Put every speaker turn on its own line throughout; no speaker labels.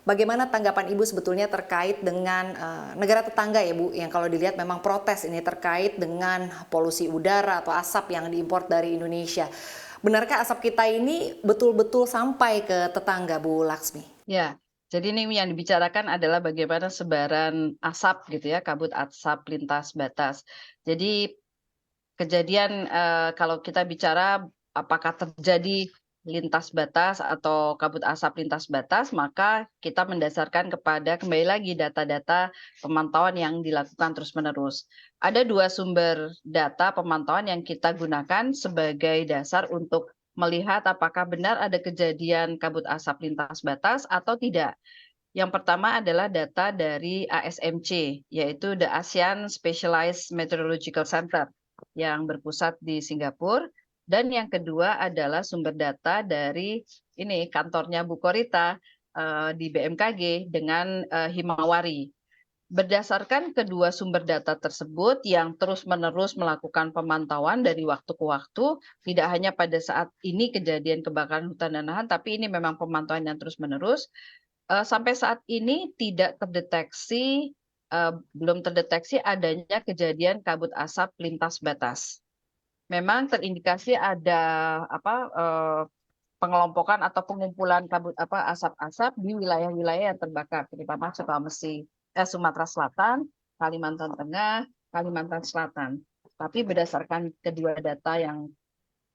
Bagaimana tanggapan Ibu sebetulnya terkait dengan negara tetangga ya Bu, yang kalau dilihat memang protes ini terkait dengan polusi udara atau asap yang diimpor dari Indonesia. Benarkah asap kita ini betul-betul sampai ke tetangga Bu Laksmi?
Ya, jadi ini yang dibicarakan adalah bagaimana sebaran asap gitu ya, kabut asap lintas batas. Jadi kejadian, kalau kita bicara apakah terjadi lintas batas atau kabut asap lintas batas, maka kita mendasarkan kepada kembali lagi data-data pemantauan yang dilakukan terus-menerus. Ada 2 sumber data pemantauan yang kita gunakan sebagai dasar untuk melihat apakah benar ada kejadian kabut asap lintas batas atau tidak. Yang pertama adalah data dari ASMC, yaitu the ASEAN Specialized Meteorological Center yang berpusat di Singapura. Dan yang kedua adalah sumber data dari ini kantornya Bu Korita di BMKG dengan Himawari. Berdasarkan kedua sumber data tersebut yang terus-menerus melakukan pemantauan dari waktu ke waktu, tidak hanya pada saat ini kejadian kebakaran hutan dan lahan, tapi ini memang pemantauan yang terus-menerus. Sampai saat ini tidak terdeteksi, belum terdeteksi adanya kejadian kabut asap lintas batas. Memang terindikasi ada apa, pengelompokan atau pengumpulan kabut asap-asap di wilayah-wilayah yang terbakar, terutama Sumatera Selatan, Kalimantan Tengah, Kalimantan Selatan. Tapi berdasarkan kedua data yang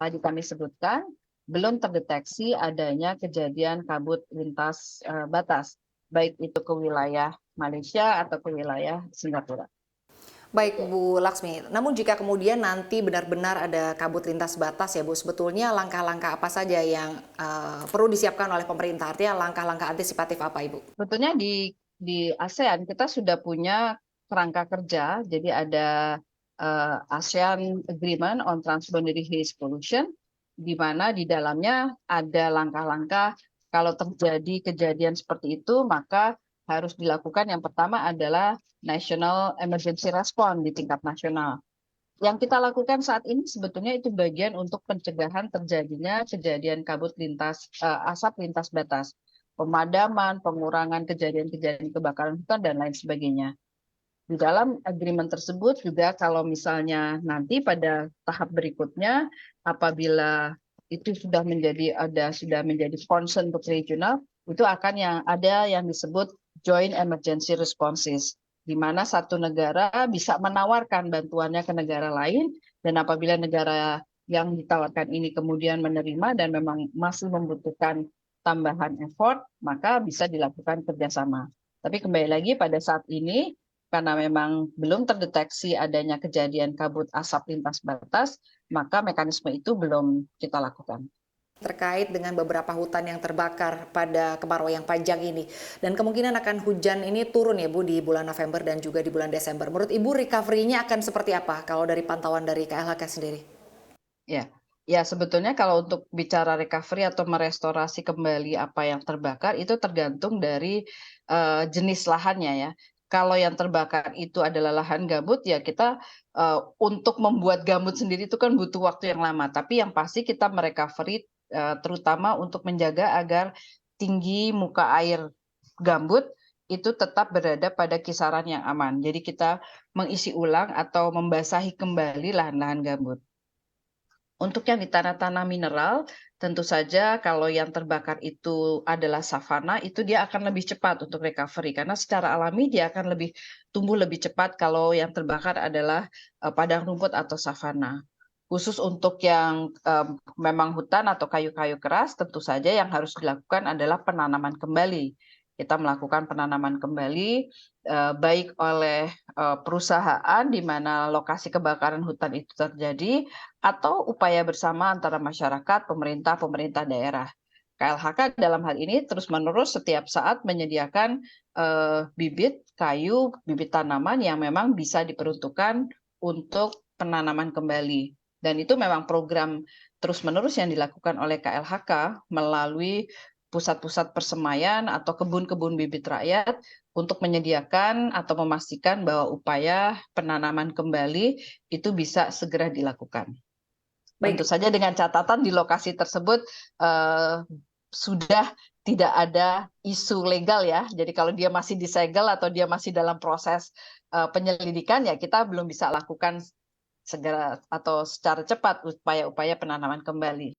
tadi kami sebutkan, belum terdeteksi adanya kejadian kabut lintas batas, baik itu ke wilayah Malaysia atau ke wilayah Singapura.
Baik Bu Laksmi, namun jika kemudian nanti benar-benar ada kabut lintas batas ya Bu, sebetulnya langkah-langkah apa saja yang perlu disiapkan oleh pemerintah? Artinya langkah-langkah antisipatif apa Ibu?
Sebetulnya di ASEAN kita sudah punya kerangka kerja, jadi ada ASEAN Agreement on Transboundary Haze Pollution, di mana di dalamnya ada langkah-langkah kalau terjadi kejadian seperti itu, maka harus dilakukan yang pertama adalah National Emergency Response di tingkat nasional. Yang kita lakukan saat ini sebetulnya itu bagian untuk pencegahan terjadinya kejadian asap lintas batas, pemadaman, pengurangan kejadian-kejadian kebakaran hutan dan lain sebagainya. Di dalam agreement tersebut juga kalau misalnya nanti pada tahap berikutnya apabila itu sudah menjadi concern untuk regional, itu akan ada yang disebut joint emergency responses, di mana satu negara bisa menawarkan bantuannya ke negara lain, dan apabila negara yang ditawarkan ini kemudian menerima dan memang masih membutuhkan tambahan effort, maka bisa dilakukan kerjasama. Tapi kembali lagi pada saat ini, karena memang belum terdeteksi adanya kejadian kabut asap lintas batas, maka mekanisme itu belum kita lakukan.
Terkait dengan beberapa hutan yang terbakar pada kemarau yang panjang ini. Dan kemungkinan akan hujan ini turun ya Bu di bulan November dan juga di bulan Desember. Menurut Ibu recovery-nya akan seperti apa kalau dari pantauan dari KLHK sendiri?
Ya, ya sebetulnya kalau untuk bicara recovery atau merestorasi kembali apa yang terbakar itu tergantung dari jenis lahannya ya. Kalau yang terbakar itu adalah lahan gambut ya kita untuk membuat gambut sendiri itu kan butuh waktu yang lama. Tapi yang pasti kita merecovery terutama untuk menjaga agar tinggi muka air gambut itu tetap berada pada kisaran yang aman. Jadi kita mengisi ulang atau membasahi kembali lahan-lahan gambut. Untuk yang di tanah-tanah mineral, tentu saja kalau yang terbakar itu adalah savana, itu dia akan lebih cepat untuk recovery. Karena secara alami dia akan tumbuh lebih cepat kalau yang terbakar adalah padang rumput atau savana. Khusus untuk yang memang hutan atau kayu-kayu keras, tentu saja yang harus dilakukan adalah penanaman kembali. Kita melakukan penanaman kembali, baik oleh perusahaan di mana lokasi kebakaran hutan itu terjadi, atau upaya bersama antara masyarakat, pemerintah daerah. KLHK dalam hal ini terus-menerus setiap saat menyediakan bibit kayu, bibit tanaman yang memang bisa diperuntukkan untuk penanaman kembali. Dan itu memang program terus-menerus yang dilakukan oleh KLHK melalui pusat-pusat persemaian atau kebun-kebun bibit rakyat untuk menyediakan atau memastikan bahwa upaya penanaman kembali itu bisa segera dilakukan. Tentu
Baik,
saja dengan catatan di lokasi tersebut sudah tidak ada isu legal ya. Jadi kalau dia masih disegel atau dia masih dalam proses penyelidikan, ya kita belum bisa lakukan segera atau secara cepat upaya-upaya penanaman kembali.